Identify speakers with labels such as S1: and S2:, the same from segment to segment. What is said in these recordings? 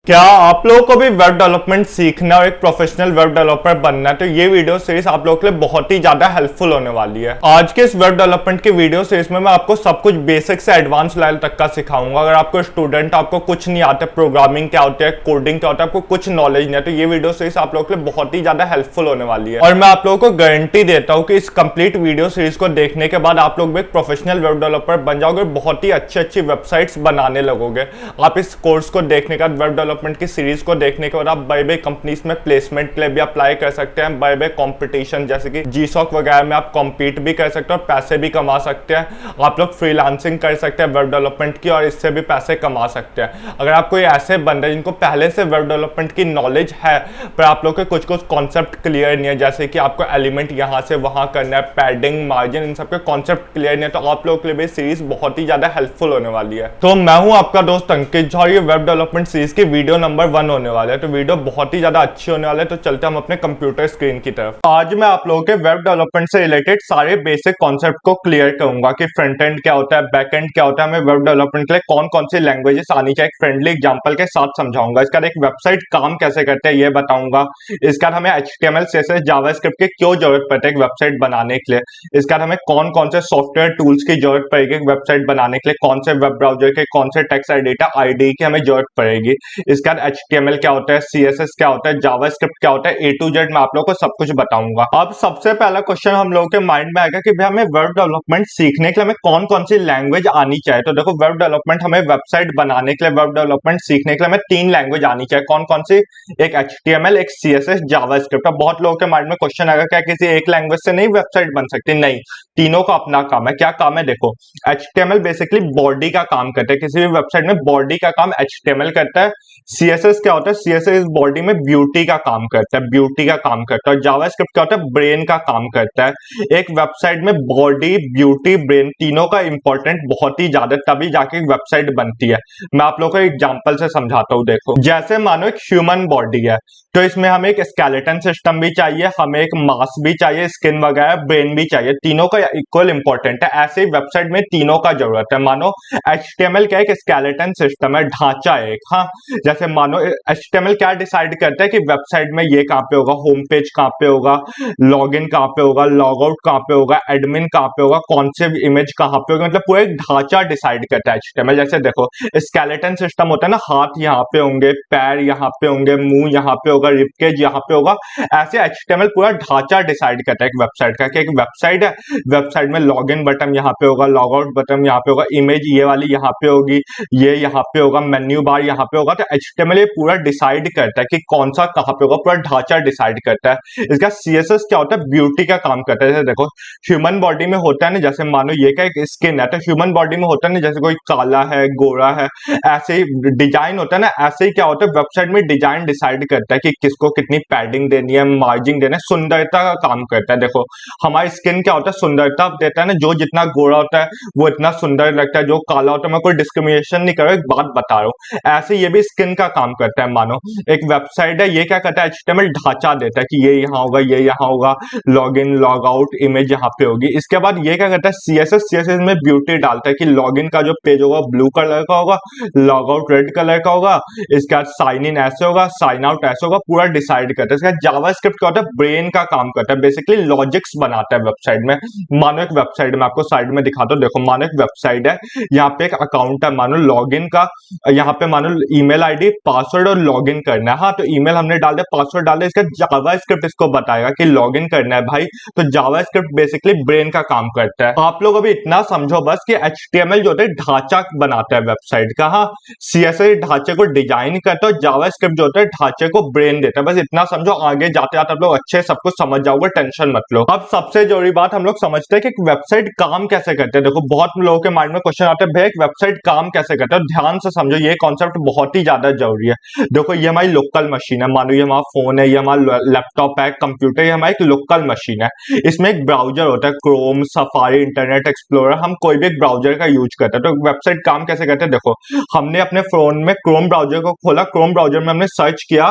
S1: क्या आप लोगों को भी वेब डेवलपमेंट सीखना और एक प्रोफेशनल वेब डेवलपर बनना है तो ये वीडियो सीरीज आप लोगों के लिए बहुत ही ज्यादा हेल्पफुल होने वाली है। आज के इस वेब डेवलपमेंट की वीडियो सीरीज में मैं आपको सब कुछ बेसिक से एडवांस लेवल तक का सिखाऊंगा। अगर आपको स्टूडेंट आपको कुछ नहीं आता, प्रोग्रामिंग क्या होता है, कोडिंग क्या होता है, आपको कुछ नॉलेज नहीं है तो ये वीडियो सीरीज आप लोगों के लिए बहुत ही ज्यादा हेल्पफुल होने वाली है। और मैं आप लोगों को गारंटी देता हूँ कि इस कंप्लीट वीडियो सीरीज को देखने के बाद आप लोग भी एक प्रोफेशनल वेब डेवलपर बन जाओगे, बहुत ही अच्छी वेबसाइट्स बनाने लगोगे। आप इस कोर्स को देखने का, वेब डेवलपमेंट की सीरीज को देखने के बाद आप बड़े बड़े कंपनीज में प्लेसमेंट के लिए भी अप्लाई कर सकते हैं। बड़े बड़े कंपटीशन जैसे कि जीसॉक वगैरह में आप कॉम्पीट भी कर सकते हैं और पैसे भी कमा सकते हैं। आप लोग फ्रीलांसिंग कर सकते हैं वेब डेवलपमेंट की और इससे भी पैसे कमा सकते हैं। अगर आप कोई ऐसे बंदे हैं जिनको पहले से वेब डेवलपमेंट की नॉलेज है पर आप लोग के कुछ कॉन्सेप्ट क्लियर नहीं है, जैसे कि आपको एलिमेंट यहाँ से वहां करना है, पैडिंग, मार्जिन, इन सबके कॉन्सेप्ट क्लियर नहीं है, तो आप लोगों के लिए भी सीरीज बहुत ही ज्यादा हेल्पफुल होने वाली है। तो मैं हूं आपका दोस्त अंकित झा और ये वेब डेवलपमेंट सीरीज की वीडियो नंबर 1 होने वाला है। तो वीडियो बहुत ही ज्यादा अच्छी होने वाला है। तो चलते हम अपने कंप्यूटर स्क्रीन की तरफ। आज मैं आप लोगों के वेब डेवलपमेंट से रिलेटेड सारे बेसिक कॉन्सेप्ट को क्लियर करूंगा कि फ्रंट एंड क्या होता है, बैक एंड क्या होता है, हमें वेब डेवलपमेंट के लिए कौन कौन सी लैंग्वेजेस आनी चाहिए, एक फ्रेंडली एग्जांपल के साथ समझाऊंगा। इसका एक वेबसाइट काम कैसे करते हैं ये बताऊंगा। इसका हमें HTML CSS जावास्क्रिप्ट की क्यों जरूरत पड़ती है एक वेबसाइट बनाने के लिए। इसका हमें कौन कौन से सॉफ्टवेयर टूल्स की जरूरत पड़ेगी एक वेबसाइट बनाने के लिए, कौन से वेब ब्राउजर के, कौन से टेक्स्ट एडिटर आईडी की हमें जरूरत पड़ेगी। इसका HTML क्या होता है, CSS क्या होता है, जावास्क्रिप्ट क्या होता है, A to Z मैं आप लोगों को सब कुछ बताऊंगा। अब सबसे पहला क्वेश्चन हम लोगों के माइंड में आएगा कि भाई हमें वेब डेवलपमेंट सीखने के लिए हमें कौन कौन सी लैंग्वेज आनी चाहिए। तो देखो, वेब डेवलपमेंट हमें वेबसाइट बनाने के लिए, वेब डेवलपमेंट सीखने के लिए हमें 3 लैंग्वेज आनी चाहिए। कौन कौन सी? एक HTML, एक CSS, जावास्क्रिप्ट। अब बहुत लोगों के माइंड में क्वेश्चन आएगा क्या किसी एक लैंग्वेज से नहीं वेबसाइट बन सकती? नहीं, तीनों का अपना काम है। क्या काम है देखो, HTML बेसिकली बॉडी का काम करता है, किसी भी वेबसाइट में बॉडी का काम HTML करता है। CSS क्या होता है? CSS बॉडी में ब्यूटी का काम करता है, ब्यूटी का काम करता है। और जावास्क्रिप्ट क्या होता है? ब्रेन का काम करता है। एक वेबसाइट में बॉडी, ब्यूटी, ब्रेन तीनों का इंपॉर्टेंट बहुत ही ज्यादा, तभी जाके एक वेबसाइट बनती है। मैं आप लोगों को एग्जांपल से समझाता हूँ। देखो, जैसे मानो एक ह्यूमन बॉडी है तो इसमें हमें एक स्केलेटन सिस्टम भी चाहिए, हमें एक मास भी चाहिए, स्किन वगैरह, ब्रेन भी चाहिए। तीनों का इक्वल इंपॉर्टेंट है। ऐसे ही वेबसाइट में तीनों का जरूरत है। मानो HTML क्या एक स्केलेटन सिस्टम है, ढांचा एक। हाँ, जैसे मानो HTML क्या डिसाइड करता है कि वेबसाइट में ये कहाँ पे होगा, होम पेज कहाँ पे होगा, लॉगिन कहाँ पे होगा, लॉग आउट कहाँ पे होगा, एडमिन कहाँ पे होगा, कौन से इमेज कहाँ पे होगा, मतलब पूरा एक ढांचा डिसाइड करता है HTML। जैसे देखो, स्केलेटन सिस्टम होता है ना, हाथ यहाँ पे होंगे, पैर यहाँ पे होंगे, मुंह यहाँ पे होगा, रिबकेज यहाँ पे होगा। ऐसे HTML पूरा ढांचा डिसाइड करता है एक वेबसाइट का कि एक वेबसाइट है, वेबसाइट में लॉगिन बटन यहाँ पे होगा, लॉग आउट बटन यहाँ पे होगा, इमेज ये वाली यहाँ पे होगी, ये यहाँ पे होगा, मेन्यू बार यहाँ पे होगा। तो HTML ये पूरा डिसाइड करता है कि कौन सा कहाँ पे होगा, पूरा ढांचा डिसाइड करता है। इसका CSS क्या होता है? ब्यूटी का काम करता है। जैसे देखो, ह्यूमन बॉडी में होता है ना, जैसे मानो ये क्या एक स्किन है, तो ह्यूमन बॉडी में होता है ना, जैसे कोई काला है, गोरा है, ऐसे ही डिजाइन होता है ना। ऐसे ही क्या होता है, वेबसाइट में डिजाइन डिसाइड करता है कि किसको कितनी पैडिंग देनी है, मार्जिन देना है, सुंदरता का काम करता है। देखो, हमारी स्किन क्या होता है? सुंदरता देता है ना। जो जितना गोरा होता है वो इतना सुंदर लगता है, जो काला होता है, मैं कोई डिस्क्रिमिनेशन नहीं कर रहा, एक बात बता रहा हूँ। ऐसे ये भी स्किन का काम करता है। मानो एक वेबसाइट है, ये क्या करता है? HTML ढांचा देता है कि ये यहाँ होगा, ये यहाँ होगा, log in, log out, image यहाँ पे होगी। इसके बाद ये क्या करता है? CSS में ब्यूटी डालता है कि लॉगिन का जो पेज होगा ब्लू कलर का होगा, लॉग आउट रेड कलर का होगा, इसके बाद साइन इन ऐसे होगा, साइन आउट ऐसे होगा, पूरा डिसाइड करता है। इसका जावास्क्रिप्ट क्या होता है? ब्रेन का काम करता है, बेसिकली लॉजिक्स बनाता है वेबसाइट में। मानो एक वेबसाइट में आपको साइड में दिखाता हूं। देखो, मानो एक वेबसाइट है, यहाँ पे एक अकाउंट है, मानो लॉगिन का, यहाँ पे मानो ईमेल आईडी, पासवर्ड और लॉगिन करना है। हाँ, तो ईमेल हमने डाल दिया, पासवर्ड डाल दिया, इसका जावास्क्रिप्ट इसको बताएगा कि लॉगिन करना है भाई। तो जावास्क्रिप्ट बेसिकली ब्रेन का काम करता है। आप लोग अभी इतना समझो बस कि HTML जो होता है ढांचा बनाता है वेबसाइट का। हाँ, CSS ढांचे को डिजाइन करता है, जावास्क्रिप्ट जो होता है ढांचे को ब्रेन देता है। बस इतना समझो, आगे जाते जाते आप लोग अच्छे सब कुछ समझ जाओगे, टेंशन मत लो। अब सबसे जरूरी बात, हम लोग समझते हैं कि एक वेबसाइट काम कैसे करते हैं। देखो, बहुत लोगों के माइंड में क्वेश्चन आता है, भाई एक वेबसाइट काम कैसे करता है। ध्यान से समझो, ये कॉन्सेप्ट बहुत ही ज्यादा जरूरी है। देखो, ये हमारी लोकल मशीन है, मानो ये हमारा फोन है, ये हमारा लैपटॉप है, कंप्यूटर, ये हमारी एक लोकल मशीन है। इसमें एक ब्राउजर होता है, क्रोम, सफारी, इंटरनेट एक्सप्लोरर, हम कोई भी एक ब्राउजर का यूज करते हैं। तो वेबसाइट काम कैसे करते हैं? देखो, हमने अपने फोन में क्रोम ब्राउजर को खोला, क्रोम ब्राउजर में हमने सर्च किया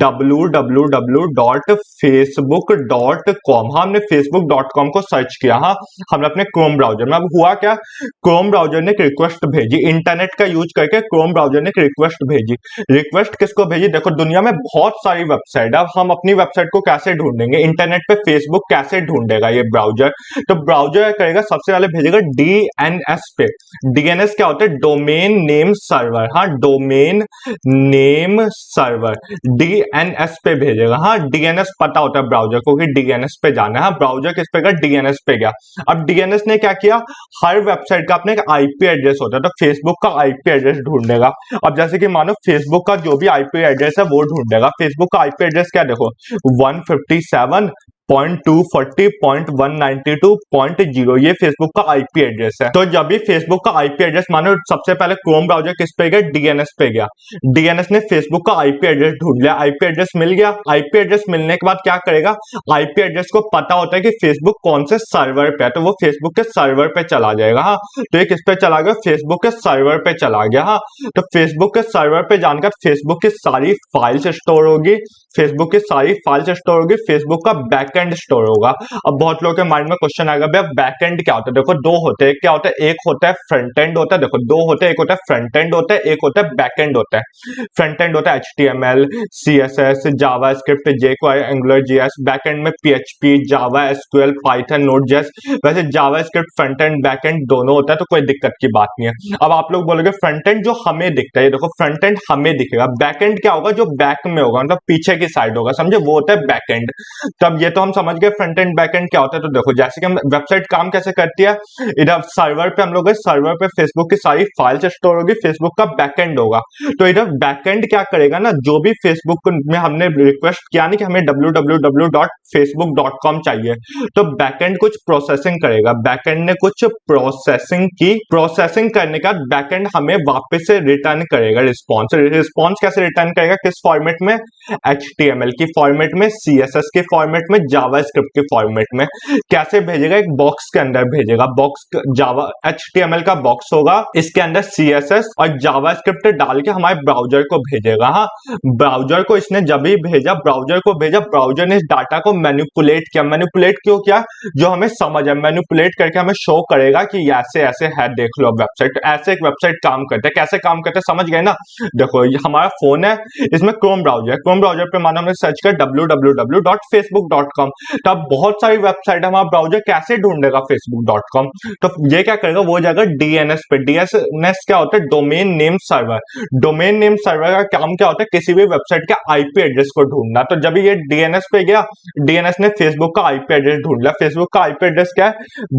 S1: www.facebook.com। हाँ, हमने facebook.com को सर्च किया। हाँ, हमने अपने क्रोम ब्राउजर में। अब हुआ क्या, क्रोम ब्राउजर ने एक रिक्वेस्ट भेजी, इंटरनेट का यूज करके क्रोम ब्राउजर ने एक रिक्वेस्ट भेजी भेजी। रिक्वेस्ट किसको भेजी? देखो दुनिया में बहुत सारी वेबसाइट है, अब हम अपनी वेबसाइट को कैसे ढूंढेंगे? इंटरनेट पे फेसबुक कैसे ढूंढेगा ये ब्राउजर? तो ब्राउजर क्या करेगा, सबसे पहले भेजेगा डीएनएस पे। डीएनएस क्या होता है? Domain name server. हाँ, डोमेन नेम सर्वर डीएनएस पे भेजेगा। हाँ, डीएनएस पता होता है ब्राउजर को कि डीएनएस पे जाना है। हाँ, ब्राउजर किस पे गया? डीएनएस पे गया। अब डीएनएस ने क्या किया, हर वेबसाइट का अपने एक आईपी एड्रेस होता है, तो फेसबुक का आईपी एड्रेस ढूंढेगा। अब जैसे कि मानो फेसबुक का जो भी आईपी एड्रेस है वो ढूंढेगा। फेसबुक का आईपी एड्रेस क्या, देखो 157.240.192.0 ये फेसबुक का आईपी एड्रेस है। तो जब भी फेसबुक का आईपी एड्रेस, मानो सबसे पहले क्रोम ब्राउजर किस पे गया? डीएनएस पे गया। डीएनएस ने फेसबुक का आईपी एड्रेस ढूंढ लिया, आईपी एड्रेस मिल गया। आईपी एड्रेस मिलने के बाद क्या करेगा, आईपी एड्रेस को पता होता है कि फेसबुक कौन से सर्वर पे है, तो वो फेसबुक के सर्वर पे चला जाएगा। हाँ, तो ये किस पे चला गया? फेसबुक के सर्वर पे चला गया। हाँ, तो फेसबुक के सर्वर पे जानकर फेसबुक की सारी फाइल्स स्टोर होगी, फेसबुक की सारी फाइल्स स्टोर होगी, फेसबुक का बैकएंड स्टोर होगा। अब बहुत लोगों के माइंड में क्वेश्चन आएगा, भैया बैकएंड क्या होता है? देखो दो होते हैं, क्या होता है? एक होता है फ्रंट एंड होता है, देखो दो होते हैं, एक होता है फ्रंट एंड होता है, एक होता है बैकएंड होता है। फ्रंट एंड होता है HTML, CSS, JavaScript, jQuery, AngularJS। Backend में PHP, जावा, SQL, Python, Node.js। वैसे जावास्क्रिप्ट फ्रंट एंड बैकएंड दोनों होता है, तो कोई दिक्कत की बात नहीं है। अब आप लोग बोलोगे फ्रंट एंड जो हमें दिखता है, देखो फ्रंट एंड हमें दिखेगा, बैकएंड क्या होगा? जो बैक में होगा, मतलब पीछे की साइड होगा, समझे? वो होता है बैकएंड। तब ये तो हम समझ गए फ्रंट एंड बैकएंड क्या होता है। तो देखो जैसे कि हम वेबसाइट काम कैसे करती है, इधर सर्वर पे हम लोग सर्वर पे फेसबुक की सारी फाइल्स स्टोर होगी, फेसबुक का बैकएंड होगा। तो इधर बैकएंड क्या करेगा ना, जो भी फेसबुक में हमने रिक्वेस्ट किया नहीं कि हमें www.facebook.com चाहिए, तो बैकएंड कुछ प्रोसेसिंग करेगा। बैकएंड ने कुछ प्रोसेसिंग की, प्रोसेसिंग करने का बैकएंड हमें वापस से रिटर्न करेगा रिस्पॉन्स। रिस्पॉन्स कैसे रिटर्न करेगा? किस फॉर्मेट में? HTML की फॉर्मेट में, CSS के फॉर्मेट में, जावास्क्रिप्ट के फॉर्मेट में। कैसे भेजेगा? एक बॉक्स के अंदर भेजेगा। बॉक्स जावा HTML का बॉक्स होगा, इसके अंदर CSS और जावास्क्रिप्ट डाल के हमारे ब्राउजर को भेजेगा। हाँ, ब्राउजर को इसने जब भी भेजा, ब्राउजर को भेजा, ब्राउजर ने इस डाटा को मैनिपुलेट किया। मैनिपुलेट क्यों किया? जो हमें समझ है, मैनिपुलेट करके हमें शो करेगा कि ऐसे ऐसे है, देख लो वेबसाइट। ऐसे एक वेबसाइट काम करते हैं। कैसे काम करते हैं समझ गए ना? देखो ये हमारा फोन है, इसमें क्रोम ब्राउजर है, क्रोम ब्राउजर पे मानो हमने सर्च किया www.facebook.com, तो अब बहुत सारी वेबसाइट है, हमारा ब्राउजर कैसे ढूंढेगा facebook.com? तो ये क्या करेगा, वो जाएगा डीएनएस पे। डीएनएस क्या होता है? Domain name server. Domain name server का काम क्या होता है? किसी भी वेबसाइट के आईपी एड्रेस को ढूंढना। तो जब ये डीएनएस पे गया, डीएनएस ने फेसबुक का आईपी एड्रेस ढूंढ लिया। फेसबुक का आईपी एड्रेस क्या है?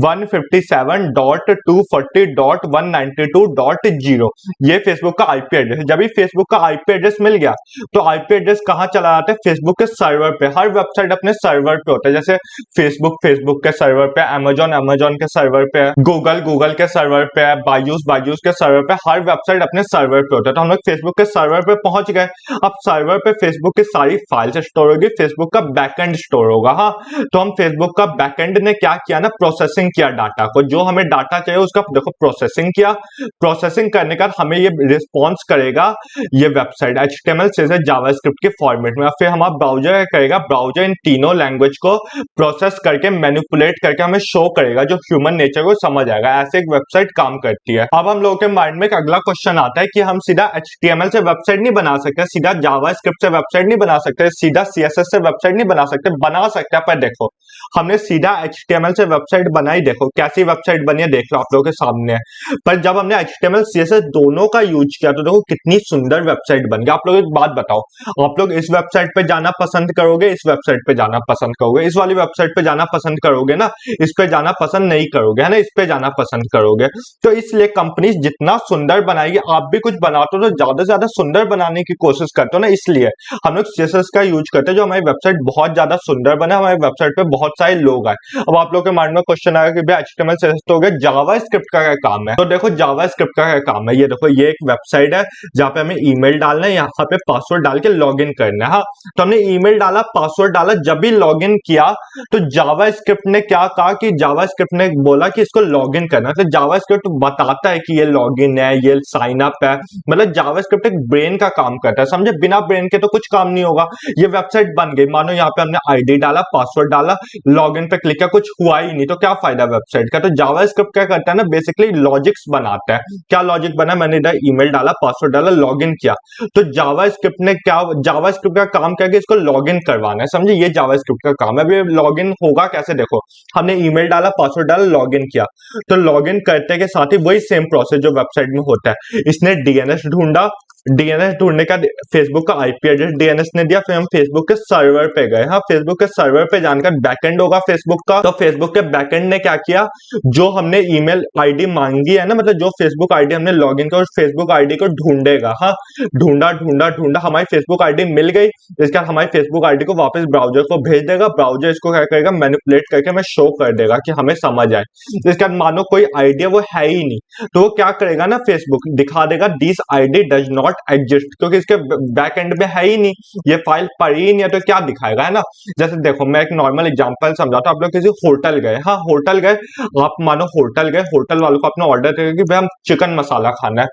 S1: 157.240.192.0 ये फेसबुक का आईपी एड्रेस है। जब भी फेसबुक का आईपी एड्रेस मिल गया, तो आईपी एड्रेस कहां चला जाता है? फेसबुक के सर्वर पे। हर वेबसाइट अपने सर्वर पे होता है, जैसे फेसबुक के सर्वर पे, अमेजॉन के सर्वर पे है, गूगल के सर्वर पे है, बायूस के सर्वर पे। हर वेबसाइट अपने सर्वर पे होता है। तो हम लोग फेसबुक के सर्वर पे पहुंच गए। अब सर्वर पे फेसबुक की सारी फाइल्स स्टोर होगी, फेसबुक का बैकएंड स्टोर होगा। हाँ, तो हम फेसबुक का बैकएंड ने क्या किया ना, प्रोसेसिंग किया डाटा को। जो हमें डाटा चाहिए उसका देखो प्रोसेसिंग किया। प्रोसेसिंग करने के बाद हमें ये रिस्पॉन्स करेगा ये वेबसाइट HTML, CSS, जावास्क्रिप्ट के फॉर्मेट में। फिर हमारा ब्राउजर क्या करेगा, ब्राउजर इन तीनों लैंग्वेज को प्रोसेस करके मैनिपुलेट करके हमें शो करेगा, जो ह्यूमन नेचर को समझ आएगा। ऐसे एक वेबसाइट काम करती है। अब हम लोगों के माइंड में एक अगला क्वेश्चन आता है कि हम सीधा HTML से वेबसाइट नहीं बना सकते, सीधा जावास्क्रिप्ट से वेबसाइट नहीं बना सकते, सीधा CSS से वेबसाइट नहीं बना सकते। बना सकते हैं, पर देखो हमने सीधा HTML से वेबसाइट बनाई, देखो कैसी वेबसाइट बनी है, देख लो आप लोगों के सामने है। पर जब हमने HTML CSS दोनों का यूज किया तो देखो कितनी सुंदर वेबसाइट बन गई। आप लोग एक बात बताओ, आप लोग इस वेबसाइट पे जाना पसंद करोगे, इस वेबसाइट पे जाना पसंद करोगे, इस वाली वेबसाइट पे जाना पसंद करोगे ना, इस पे जाना पसंद नहीं करोगे, है ना, इस पे जाना पसंद करोगे। तो इसलिए कंपनी जितना सुंदर बनाएगी, आप भी कुछ बनाते हो तो ज्यादा से ज्यादा सुंदर बनाने की कोशिश करते हो ना, इसलिए हम लोग CSS का यूज करते हैं, जो हमारी वेबसाइट बहुत ज्यादा सुंदर बने, हमारी वेबसाइट पे बहुत सारे लोग आए। अब आप लोग के माइंड में क्वेश्चन आएगा कि भाई HTML CSS तो हो गया, जावास्क्रिप्ट का क्या काम है? तो देखो जावास्क्रिप्ट का क्या काम है, ये देखो ये एक वेबसाइट है जहां पे हमें ईमेल डालना है, यहाँ पे पासवर्ड डाल के लॉगिन करना है। हाँ, तो हमने ईमेल डाला, पासवर्ड डाला, जब भी लॉगिन लॉगिन किया तो जावास्क्रिप्ट ने क्या कहा कि जावास्क्रिप्ट ने बोला कि इसको लॉगिन करना, तो जावास्क्रिप्ट बताता है कि ये लॉगिन है, ये साइन अप है। मतलब जावास्क्रिप्ट एक ब्रेन का काम करता है, समझे। बिना ब्रेन के तो कुछ काम नहीं होगा। ये वेबसाइट बन गई, मानो यहाँ पे हमने आईडी डाला, पासवर्ड डाला, लॉगिन पे क्लिक किया, कुछ हुआ ही नहीं, तो क्या फायदा वेबसाइट का। तो जावास्क्रिप्ट क्या करता है ना, बेसिकली लॉजिक्स बनाता है। क्या लॉजिक बना, मैंने इधर ईमेल डाला, पासवर्ड डाला, लॉगिन किया, तो जावास्क्रिप्ट ने क्या, जावास्क्रिप्ट का काम क्या है कि इसको लॉगिन करवाना है, समझे। ये जावास्क्रिप्ट का काम है। अभी लॉगिन होगा कैसे, देखो हमने ईमेल डाला, पासवर्ड डाला, लॉगिन किया, तो लॉगिन करते के साथ ही वही सेम प्रोसेस जो वेबसाइट में होता है। इसने डीएनएस ढूंढा, डीएनएस ढूंढने का फेसबुक का आईपी एड्रेस डीएनएस ने दिया, फिर हम फेसबुक के सर्वर पे गए। हाँ, फेसबुक के सर्वर पे जानकर बैकएंड होगा फेसबुक का, तो फेसबुक के बैकएंड ने क्या किया, जो हमने ईमेल आईडी मांगी है ना, मतलब जो फेसबुक आईडी हमने लॉगिन किया, उस फेसबुक आईडी को ढूंढेगा। हाँ, ढूंढा ढूंढा ढूंढा, हमारी फेसबुक आईडी मिल गई। इसके बाद हमारी फेसबुक आईडी को वापस ब्राउजर को भेज देगा, ब्राउजर इसको क्या करेगा, मैनिपुलेट करके हमें शो कर देगा कि हमें समझ आए। इसके बाद मानो कोई आइडिया वो है ही नहीं, तो वो क्या करेगा ना, फेसबुक दिखा देगा this ID does not exist, क्योंकि इसके बैक एंड में है ही नहीं, ये फाइल पड़ी ही नहीं है, तो क्या दिखाएगा, है ना। जैसे देखो मैं एक नॉर्मल एग्जांपल समझाता हूं। आप लोग किसी होटल गए, हाँ होटल गए, आप मानो होटल गए, होटल वालों को अपना ऑर्डर देगा कि भाई हम चिकन मसाला खाना है,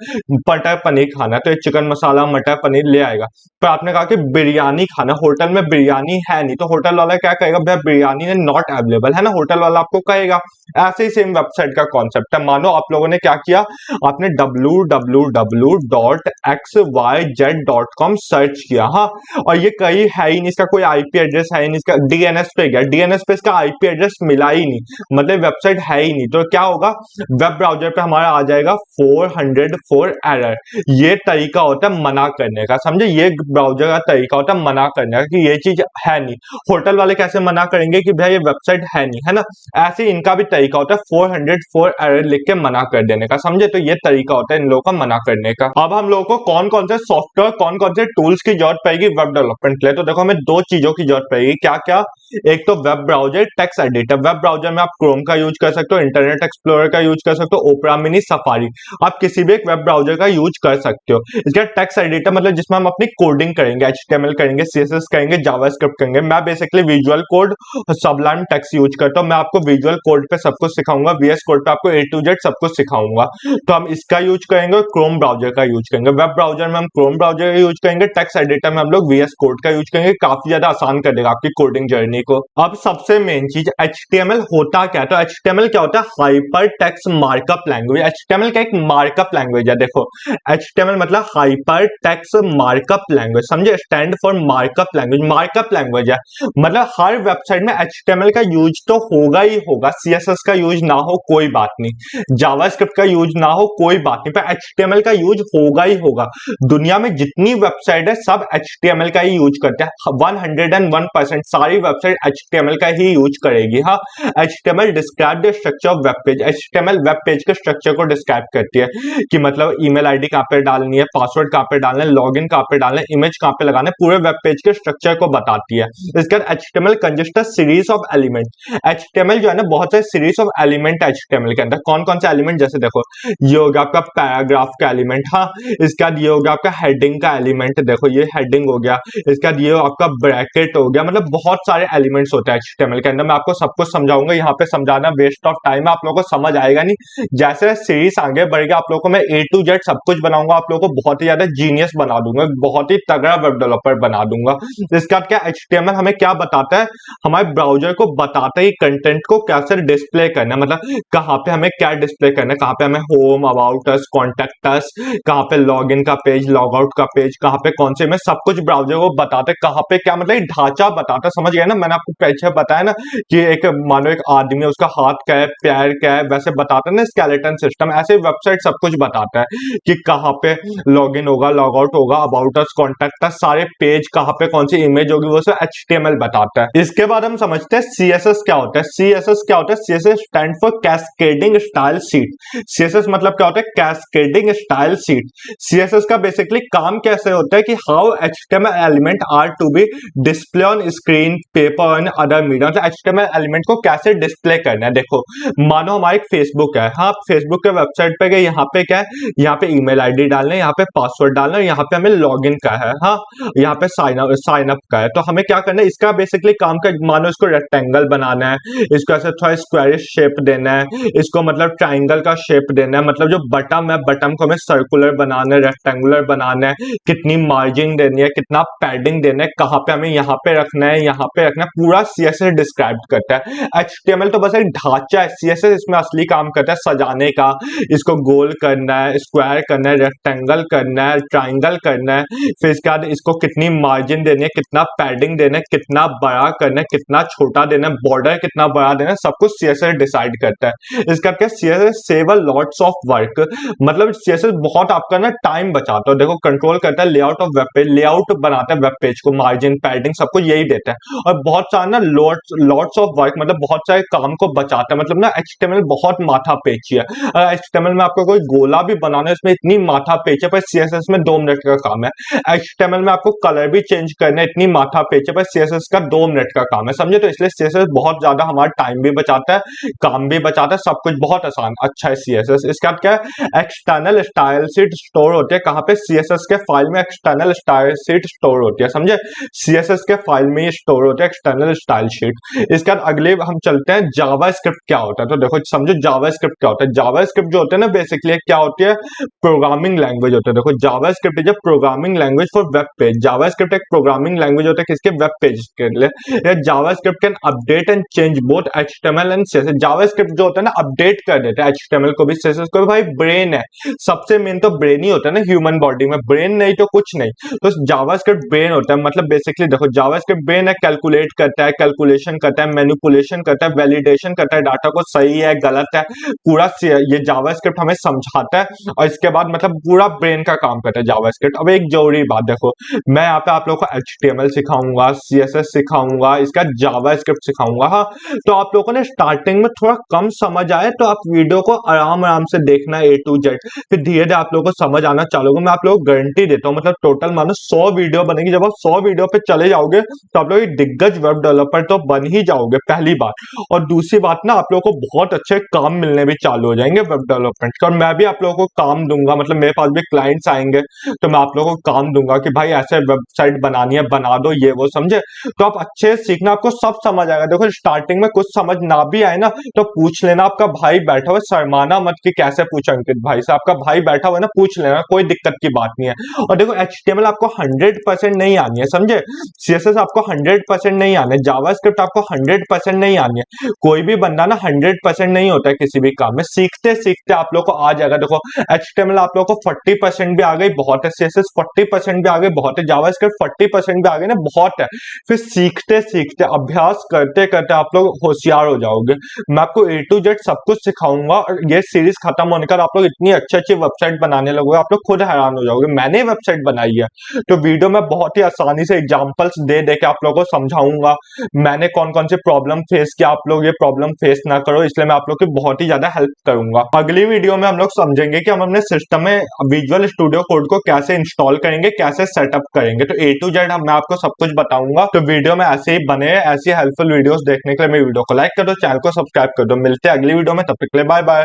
S1: मटर पनीर खाना है, तो ये चिकन मसाला मटर पनीर ले आएगा। पर आपने कहा कि बिरयानी खाना, होटल में बिरयानी है नहीं, तो होटल वाला क्या कहेगा, भाई बिरयानी नॉट अवेलेबल, है ना, होटल वाला आपको कहेगा। ऐसे ही सेम वेबसाइट का कॉन्सेप्ट है। मानो आप लोगों ने क्या किया, आपने www.xyz.com सर्च किया, हाँ, और ये कहीं है ही नहीं, इसका कोई आईपी एड्रेस है ही नहीं, इसका डीएनएस पे गया, डीएनएस पे इसका आईपी एड्रेस मिला ही नहीं, मतलब वेबसाइट है ही नहीं, तो क्या होगा, वेब ब्राउजर पे हमारा आ जाएगा 404 एरर। ये तरीका होता है मना करने का, समझे। ये ब्राउजर का तरीका होता है मना करने का कि ये चीज है नहीं। होटल वाले कैसे मना करेंगे कि भाई ये वेबसाइट है नहीं, है ना। ऐसे इनका भी तरीका होता है 404 एरर लिख के मना कर देने का, समझे। तो ये तरीका होता है इन लोगों का मना करने का। अब हम लोगों को कौन कौन से सॉफ्टवेयर, कौन कौन से टूल्स की जरूरत पड़ेगी वेब डेवलपमेंट के लिए, तो देखो हमें दो चीजों की जरूरत पड़ेगी। क्या क्या, एक तो web browser, text editor. Web browser में आप क्रोम का यूज कर सकते हो, इंटरनेट एक्सप्लोरर का यूज कर सकते हो, ओपेरा मिनी, सफारी, आप किसी भी एक वेब ब्राउजर का यूज कर सकते हो। इसके बाद टेक्स्ट एडिटर मतलब जिसमें हम अपनी कोडिंग करेंगे, एचटीएमएल करेंगे, सीएसएस करेंगे, जावास्क्रिप्ट करेंगे। मैं basically visual code, Sublime text use करता हूं। मैं आपको विजुअल कोड पे सब कुछ सिखाऊंगा, वीएस कोड पे आपको ए टू जेड सब कुछ सिखाऊंगा। तो हम इसका यूज करेंगे, क्रोम ब्राउजर का यूज करेंगे। वेब ब्राउजर में हम क्रोम ब्राउजर का यूज करेंगे, टेक्स्ट एडिटर में हम लोग वीएस कोड का यूज करेंगे। काफी ज्यादा आसान कर देगा आपकी कोडिंग जर्नी को। अब सबसे मेन चीज HTML होता क्या है, तो HTML क्या होता है, hyper text markup language. HTML का एक मार्कअप लैंग्वेज है। देखो HTML मतलब हाइपर टेक्स्ट मार्कअप लैंग्वेज, समझे, stand for markup language. Markup language है मतलब हर वेबसाइट में HTML का यूज तो होगा ही होगा, CSS का यूज ना हो कोई बात नहीं, जावास्क्रिप्ट का यूज ना हो कोई बात नहीं, पर HTML का यूज होगा ही होगा। दुनिया में जितनी वेबसाइट है सब HTML का ही यूज करते हैं, 101% सारी वेबसाइट HTML का ही यूज करेगी। हाँ, HTML describe the structure of web page. HTML web page के स्ट्रक्चर को डिस्क्राइब करती है कि मतलब ईमेल आईडी कहां पे डालनी है, पासवर्ड कहां पे डालना है, लॉगिन कहां पे डालना है, इमेज कहां पे लगाना है, पूरे वेब पेज के स्ट्रक्चर को बताती है। इसके बाद HTML consist series of element. HTML जो है ना बहुत सारे सीरीज ऑफ एलिमेंट है HTML के अंदर। कौन कौन से एलिमेंट, जैसे देखो ये हो गया आपका पैराग्राफ का एलिमेंट, हाँ, इसके बाद ये हो गया आपका हेडिंग का एलिमेंट, देखो ये हेडिंग हो गया, इसके बाद ये आपका ब्रैकेट हो गया, मतलब बहुत सारे एलिमेंट्स होते हैं HTML के अंदर। मैं आपको सब कुछ समझाऊंगा, यहाँ पे समझाना वेस्ट ऑफ टाइम है, आप लोगों को समझ आएगा नहीं। जैसे सीरीज आगे बढ़ेगी आप लोगों को मैं A to Z सब कुछ बनाऊंगा, आप लोगों को बहुत ही ज्यादा जीनियस बना दूंगा, बहुत ही तगड़ा वेब डेवलपर बना दूंगा। इसके बाद क्या HTML हमें क्या बताता है, हमारे ब्राउजर को बताता है कंटेंट को कैसे डिस्प्ले करना है, मतलब कहाँ पे हमें क्या डिस्प्ले करना है, कहाँ पे हमें home, about us, contact us, कहाँ पे लॉग इन का पेज, लॉग आउट का पेज, कहाँ पे कौन से में, सब कुछ ब्राउजर को बताते हैं। कहाँ पे क्या मतलब ढांचा बताता है, समझ गए ना। मैंने आपको पीछे बताया ना कि एक मानो एक आदमी है, उसका हाथ क्या है, पैर क्या है, वैसे बताता है ना स्केलेटन सिस्टम, ऐसे वेबसाइट सब कुछ बताता है कि कहाँ पे लॉग इन होगा, लॉग आउट होगा, अबाउट अस, कॉन्टेक्ट अस, सारे पेज कहाँ पे कौन सी इमेज होगी, वो सब HTML बताता है। इसके बाद हम समझते हैं CSS क्या होता है। CSS क्या होता है, CSS stand for cascading style sheet. CSS मतलब क्या होता है, कैस्केडिंग स्टाइल शीट। CSS का बेसिकली काम कैसे होता है कि how HTML element are to be display on screen, paper and other media. तो HTML एलिमेंट को कैसे डिस्प्ले करना है, देखो मानो हमारा एक फेसबुक है, हाँ फेसबुक के वेबसाइट पे गए, यहाँ पे क्या है, यहाँ पे ईमेल आईडी डालना है, यहाँ पे पासवर्ड डालना है, यहाँ पे हमें लॉगिन का है, हाँ यहाँ पे साइन अप का है। तो हमें क्या करना है, इसका बेसिकली काम का मानो इसको रेक्टेंगल बनाना है, इसको ऐसे थोड़ा स्क्वायरिश शेप देना है, इसको मतलब ट्राइंगल का शेप देना है, मतलब जो बटन है बटन को हमें सर्कुलर बनाना है, रेक्टेंगुलर बनाना है, कितनी मार्जिन देनी है, कितना पैडिंग देना है, कहाँ पे हमें यहाँ पे रखना है, यहाँ पे रखना है, पूरा CSS डिस्क्राइब करता है। HTML तो बस एक ढांचा है, CSS इसमें असली काम करता है सजाने का, इसको गोल करना है, स्क्वायर करना है, रेक्टेंगल करना है, ट्राइंगल करना है, फिर इसके बाद इसको कितनी मार्जिन देनी है, कितना पैडिंग देना है, कितना बड़ा करना है, कितना छोटा देना है, बॉर्डर कितना बड़ा देना है, सब कुछ CSS डिसाइड करता है। इसका क्या CSS save a lots of work, मतलब CSS बहुत आपका ना टाइम बचाता है। देखो कंट्रोल करता है layout of web page, layout बनाता है वेब पेज को, मार्जिन पैडिंग सब कुछ यही देता है, और बहुत सारा ना लॉट्स ऑफ वर्क मतलब बहुत सारे काम को बचाता है। मतलब ना HTML बहुत माथा पेची है। अगर HTML में आपको कोई गोला भी बनाना है, इसमें इतनी माथा पेच है, पर CSS में 2 मिनट का काम है। HTML में आपको कलर भी चेंज करना है, इतनी माथा पेच है, पर CSS का 2 मिनट का काम है, समझे। तो इसलिए CSS बहुत ज्यादा हमारा टाइम भी बचाता है, काम भी बचाता है, सब कुछ बहुत आसान अच्छा है CSS। इसके बाद क्या है, एक्सटर्नल स्टाइल शीट स्टोर होती है, कहाँ पे CSS के फाइल में एक्सटर्नल स्टाइल शीट स्टोर होती है, समझे। CSS के फाइल में ये स्टोर होती है एक्सटर्नल स्टाइल शीट। इसके बाद अगले हम चलते हैं जावास्क्रिप्ट क्या होता है। तो देखो समझो जावास्क्रिप्ट क्या होता है। जावास्क्रिप्ट जो होता है ना बेसिकली क्या होती है, प्रोग्रामिंग लैंग्वेज होता है। देखो JavaScript is a programming language for web page. JavaScript एक प्रोग्रामिंग लैंग्वेज होता है किसके, वेब पेज के लिए। JavaScript can update and change both HTML and CSS। JavaScript जो होता है ना अपडेट कर देता है HTML को भी CSS को भी। भाई ब्रेन है, सबसे मेन तो ब्रेन ही होता है ना ह्यूमन बॉडी में, ब्रेन नहीं तो कुछ नहीं। तो जावास्क्रिप्ट ब्रेन होता है, मतलब बेसिकली देखो जावास्क्रिप्ट ब्रेन है, कैलकुलेट करता है, कैलकुलेशन करता है, मैनिपुलेशन करता है, वैलिडेशन करता है, डाटा को सही है गलत है पूरा ये जावास्क्रिप्ट हमें समझाता है, और इसके बाद मतलब पूरा ब्रेन का काम करता है जावास्क्रिप्ट। अब एक जरूरी बात देखो, मैं यहाँ पे आप लोगों को HTML सिखाऊंगा, CSS सिखाऊंगा, इसका जावास्क्रिप्ट सिखाऊंगा, हाँ। तो आप लोगों ने स्टार्टिंग में थोड़ा कम समझ आए तो आप वीडियो को आराम आराम से देखना A to Z, फिर धीरे धीरे आप लोगों को समझ आना चालू होगा। मैं आप लोगों को गारंटी देता हूँ, मतलब टोटल मानो 100 वीडियो बनेगी, जब आप 100 वीडियो पे चले जाओगे तो आप लोग एक दिग्गज वेब डेवलपर तो बन ही जाओगे, पहली बात। और दूसरी बात ना, आप लोगों को बहुत अच्छे काम मिलने भी चालू हो जाएंगे वेब डेवलपमेंट के, और मैं भी आप लोगों को काम दूंगा, मतलब मेरे पास भी क्लाइंट्स आएंगे तो मैं आप लोगों को काम दूंगा कि भाई ऐसे वेबसाइट बनानी है, बना दो, ये वो, समझे। तो आप अच्छे सीखना, आपको सब समझ आएगा। देखो स्टार्टिंग में कुछ समझ ना भी आए ना तो पूछ लेना, आपका भाई बैठा हुआ, शर्माना मत कि कैसे पूछा अंकित भाई से, आपका भाई बैठा हुआ है ना, पूछ लेना, कोई दिक्कत की बात नहीं है। और देखो HTML आपको 100% नहीं आनी है, समझे। CSS आपको 100% नहीं आने, जावास्क्रिप्ट आपको 100% नहीं आनी है। कोई भी बंदा ना 100% नहीं होता है किसी भी काम में, सीखते सीखते आप लोग को आ जाएगा। देखो HTML आप लोग को 40% भी आ गई बहुत है, CSS 40% भी आ गई बहुत है, जावास्क्रिप्ट 40% भी आ गई ना, बहुत है। फिर सीखते सीखते अभ्यास करते करते आप लोग होशियार हो जाओगे। मैं आपको A to Z सब कुछ सिखाऊंगा, और ये सीरीज खत्म होने का आप लोग इतनी अच्छी अच्छी वेबसाइट बनाने लगोगे, आप लोग खुद हैरान हो जाओगे। मैंने वेबसाइट बनाई है, तो वीडियो में बहुत ही आसानी से एग्जांपल्स दे दे के आप लोगों को समझाऊंगा मैंने कौन कौन से प्रॉब्लम फेस किया, आप लोग ये प्रॉब्लम फेस ना करो, इसलिए मैं आप लोग की बहुत ही ज्यादा हेल्प करूंगा। अगली वीडियो में हम लोग समझेंगे कि हम अपने सिस्टम में विजुअल स्टूडियो कोड को कैसे इंस्टॉल करेंगे, कैसे सेटअप करेंगे। तो A to Z मैं आपको सब कुछ बताऊंगा। तो वीडियो में ऐसे ही बने, ऐसी हेल्पफुल वीडियोस देखने के लिए मेरी वीडियो को लाइक कर दो, चैनल को सब्सक्राइब कर दो। मिलते हैं अगली वीडियो में, तब तक के लिए बाय बाय।